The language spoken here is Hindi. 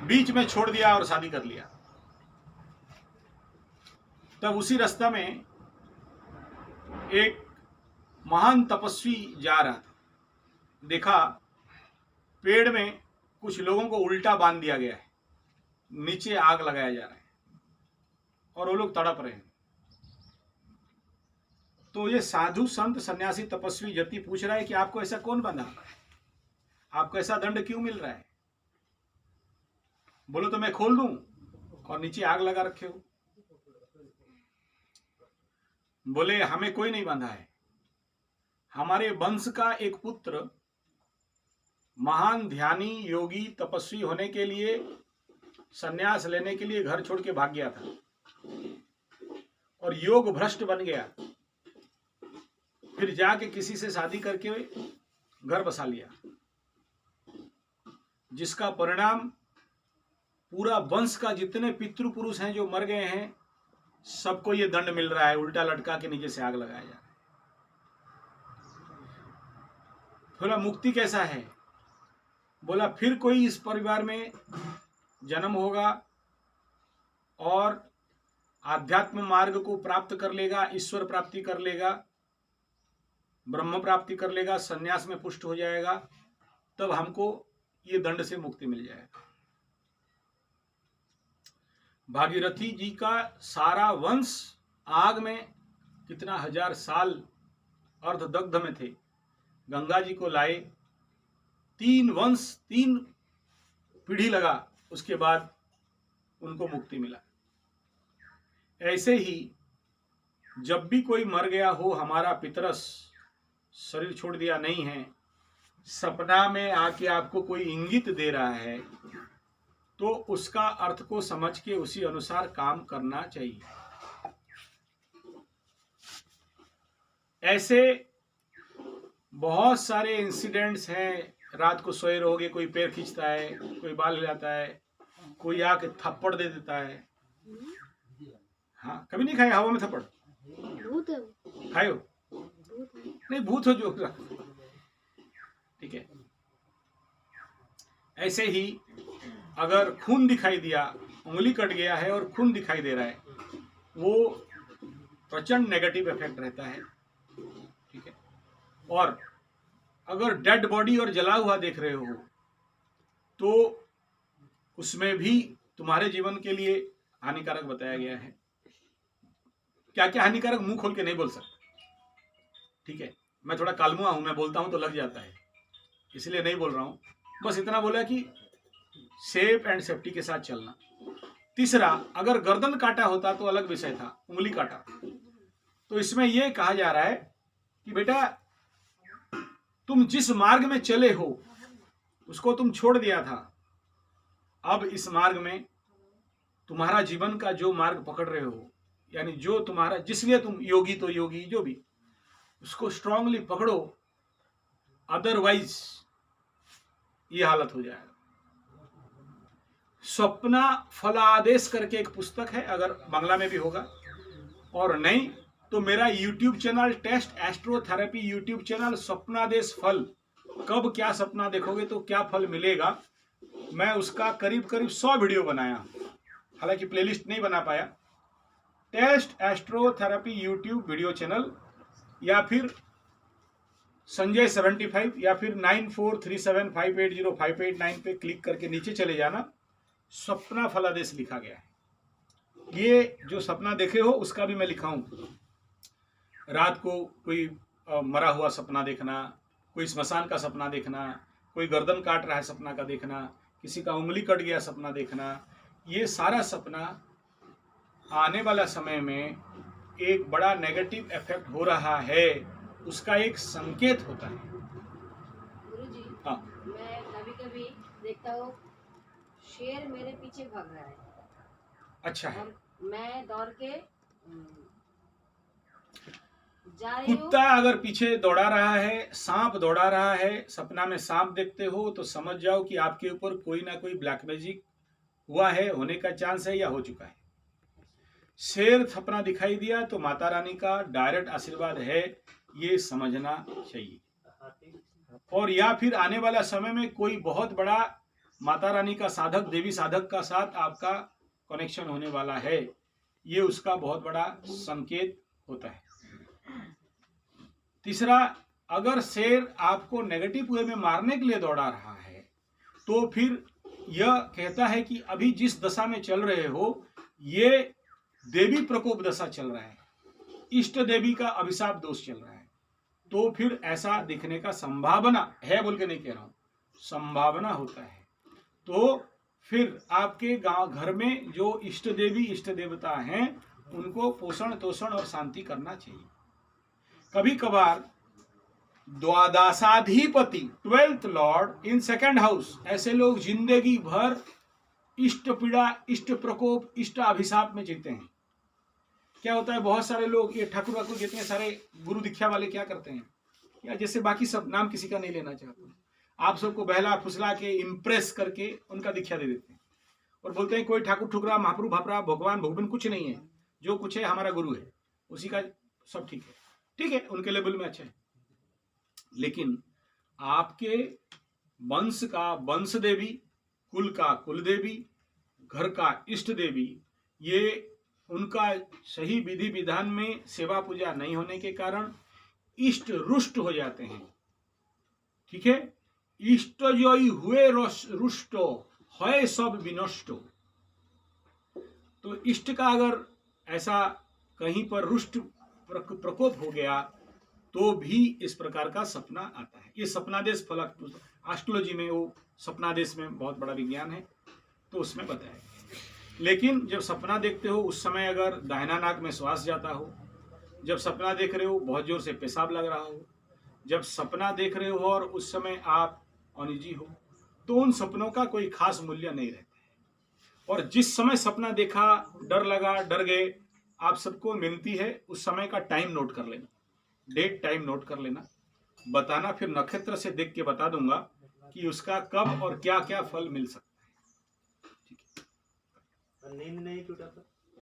बीच में छोड़ दिया और शादी कर लिया। तब उसी रास्ता में एक महान तपस्वी जा रहा था, देखा पेड़ में कुछ लोगों को उल्टा बांध दिया गया है, नीचे आग लगाया जा रहा है और वो लोग तड़प रहे हैं। तो ये साधु संत सन्यासी तपस्वी जति पूछ रहा है कि आपको ऐसा कौन बंधा, आपको ऐसा दंड क्यों मिल रहा है? बोलो तो मैं खोल दूं और नीचे आग लगा रखे हो। बोले हमें कोई नहीं बांधा है, हमारे वंश का एक पुत्र महान ध्यानी योगी तपस्वी होने के लिए, सन्यास लेने के लिए घर छोड़ के भाग गया था और योग भ्रष्ट बन गया, फिर जाके किसी से शादी करके घर बसा लिया, जिसका परिणाम पूरा वंश का जितने पितृ पुरुष हैं जो मर गए हैं सबको ये दंड मिल रहा है, उल्टा लटका के नीचे से आग लगाया जा रहा है। बोला मुक्ति कैसा है? बोला फिर कोई इस परिवार में जन्म होगा और आध्यात्म मार्ग को प्राप्त कर लेगा, ईश्वर प्राप्ति कर लेगा, ब्रह्म प्राप्ति कर लेगा, सन्यास में पुष्ट हो जाएगा, तब हमको ये दंड से मुक्ति मिल जाएगा। भागीरथी जी का सारा वंश आग में कितना 1000 साल अर्धदग्ध में थे, गंगा जी को लाए, 3 वंश 3 पीढ़ी लगा, उसके बाद उनको मुक्ति मिला। ऐसे ही जब भी कोई मर गया हो, हमारा पितरस शरीर छोड़ दिया नहीं है, सपना में आके आपको कोई इंगित दे रहा है तो उसका अर्थ को समझ के उसी अनुसार काम करना चाहिए। ऐसे बहुत सारे इंसिडेंट्स हैं, रात को सोए रहोगे, कोई पैर खींचता है, कोई बाल हिलाता है, कोई आके थप्पड़ दे देता है। हाँ, कभी नहीं खाए हवा में थप्पड़? खाए हो? नहीं, भूत हो जो। ठीक है। ऐसे ही अगर खून दिखाई दिया, उंगली कट गया है और खून दिखाई दे रहा है, वो प्रचंड नेगेटिव इफेक्ट रहता है। ठीक है। और अगर डेड बॉडी और जला हुआ देख रहे हो तो उसमें भी तुम्हारे जीवन के लिए हानिकारक बताया गया है। क्या क्या हानिकारक मुंह खोल के नहीं बोल सकते। ठीक है, मैं थोड़ा कालमुआ हूं, मैं बोलता हूं तो लग जाता है, इसलिए नहीं बोल रहा हूं। बस इतना बोला कि सेफ एंड सेफ्टी के साथ चलना। तीसरा, अगर गर्दन काटा होता तो अलग विषय था, उंगली काटा। तो इसमें यह कहा जा रहा है कि बेटा तुम जिस मार्ग में चले हो उसको तुम छोड़ दिया था, अब इस मार्ग में तुम्हारा जीवन का जो मार्ग पकड़ रहे हो, यानी जो तुम्हारा, जिसलिए तुम योगी तो योगी जो भी, उसको स्ट्रांगली पकड़ो, अदरवाइज ये हालत हो जाएगा। स्वप्ना फलादेश करके एक पुस्तक है, अगर बांग्ला में भी होगा, और नहीं तो मेरा YouTube channel test astrotherapy YouTube channel स्वप्नादेश फल, कब क्या सपना देखोगे तो क्या फल मिलेगा, मैं उसका करीब 100 वीडियो बनाया, हालांकि प्लेलिस्ट नहीं बना पाया। Test astrotherapy YouTube video channel, या फिर संजय 75, या फिर 9437580589 पे क्लिक करके नीचे चले जाना, स्वप्ना फलादेश लिखा गया है। ये जो सपना देखे हो उसका भी मैं लिखा हूं। रात को कोई मरा हुआ सपना देखना, कोई स्मशान का सपना देखना, कोई गर्दन काट रहा है सपना का देखना, किसी का उंगली कट गया सपना देखना, ये सारा सपना आने वाला समय में एक बड़ा नेगेटिव इफेक्ट हो रहा है, उसका एक संकेत होता है। गुरुजी, हाँ, मैं कभी-कभी देखता हूँ शेर मेरे पीछे भाग रहा है। अच्छा है। और मैं दौड़ के जा रही हूँ। कुत्ता अगर पीछे दौड़ा रहा है, सांप दौड़ा रहा है, सपना में सांप देखते हो तो समझ जाओ कि आपके ऊपर कोई ना कोई ब्लैक मैजिक हुआ है, होने का चांस है या हो चुका है। शेर सपना दिखाई दिया तो माता रानी का डायरेक्ट आशीर्वाद है, ये समझना चाहिए। और या फिर आने वाला समय में कोई बहुत बड़ा माता रानी का साधक, देवी साधक का साथ आपका कनेक्शन होने वाला है, ये उसका बहुत बड़ा संकेत होता है। तीसरा, अगर शेर आपको नेगेटिव वे में मारने के लिए दौड़ा रहा है तो फिर यह कहता है कि अभी जिस दशा में चल रहे हो ये देवी प्रकोप दशा चल रहा है, इष्ट देवी का अभिशाप दोष चल रहा है, तो फिर ऐसा दिखने का संभावना है, बोल के नहीं कह रहा हूं, संभावना होता है। तो फिर आपके गांव घर में जो इष्ट देवी इष्ट देवता हैं उनको पोषण तोषण और शांति करना चाहिए। कभी कभार द्वादशाधिपति 12th Lord in second house, ऐसे लोग जिंदगी भर इष्ट पीड़ा, इष्ट प्रकोप, इष्ट अभिशाप में जीते हैं। क्या होता है, बहुत सारे लोग ये ठाकुर वाकुर जितने सारे गुरु दीक्षा वाले क्या करते हैं, या जैसे बाकी सब, नाम किसी का नहीं लेना चाहता, आप सबको बहला फुसला के इम्प्रेस करके उनका दीक्षा दे देते हैं और बोलते हैं कोई ठाकुर ठुकरा महाप्रभु भापरा भगवान भगवान कुछ नहीं है, जो कुछ है हमारा गुरु है, उसी का सब ठीक है। ठीक है, उनके लेवल में अच्छा है, लेकिन आपके वंश का वंश देवी, कुल का कुल देवी, घर का इष्ट देवी, ये उनका सही विधि विधान में सेवा पूजा नहीं होने के कारण इष्ट रुष्ट हो जाते हैं। ठीक है, इष्ट जोई हुए रुष्ट है सब विनष्ट। तो इष्ट का अगर ऐसा कहीं पर रुष्ट प्रकोप हो गया तो भी इस प्रकार का सपना आता है। ये सपनादेश फलक एस्ट्रोलॉजी में, वो सपनादेश में बहुत बड़ा विज्ञान है, तो उसमें बताया। लेकिन जब सपना देखते हो उस समय अगर दाहिना नाक में श्वास जाता हो, जब सपना देख रहे हो बहुत जोर से पेशाब लग रहा हो, जब सपना देख रहे हो और उस समय आप अनिजी हो, तो उन सपनों का कोई खास मूल्य नहीं रहता है। और जिस समय सपना देखा, डर लगा, डर गए, आप सबको मिलती है उस समय का टाइम नोट कर लेना, डेट टाइम नोट कर लेना, बताना, फिर नक्षत्र से देख के बता दूंगा कि उसका कब और क्या क्या फल मिल सकता है। ठीक है। नींद नहीं टूटा था?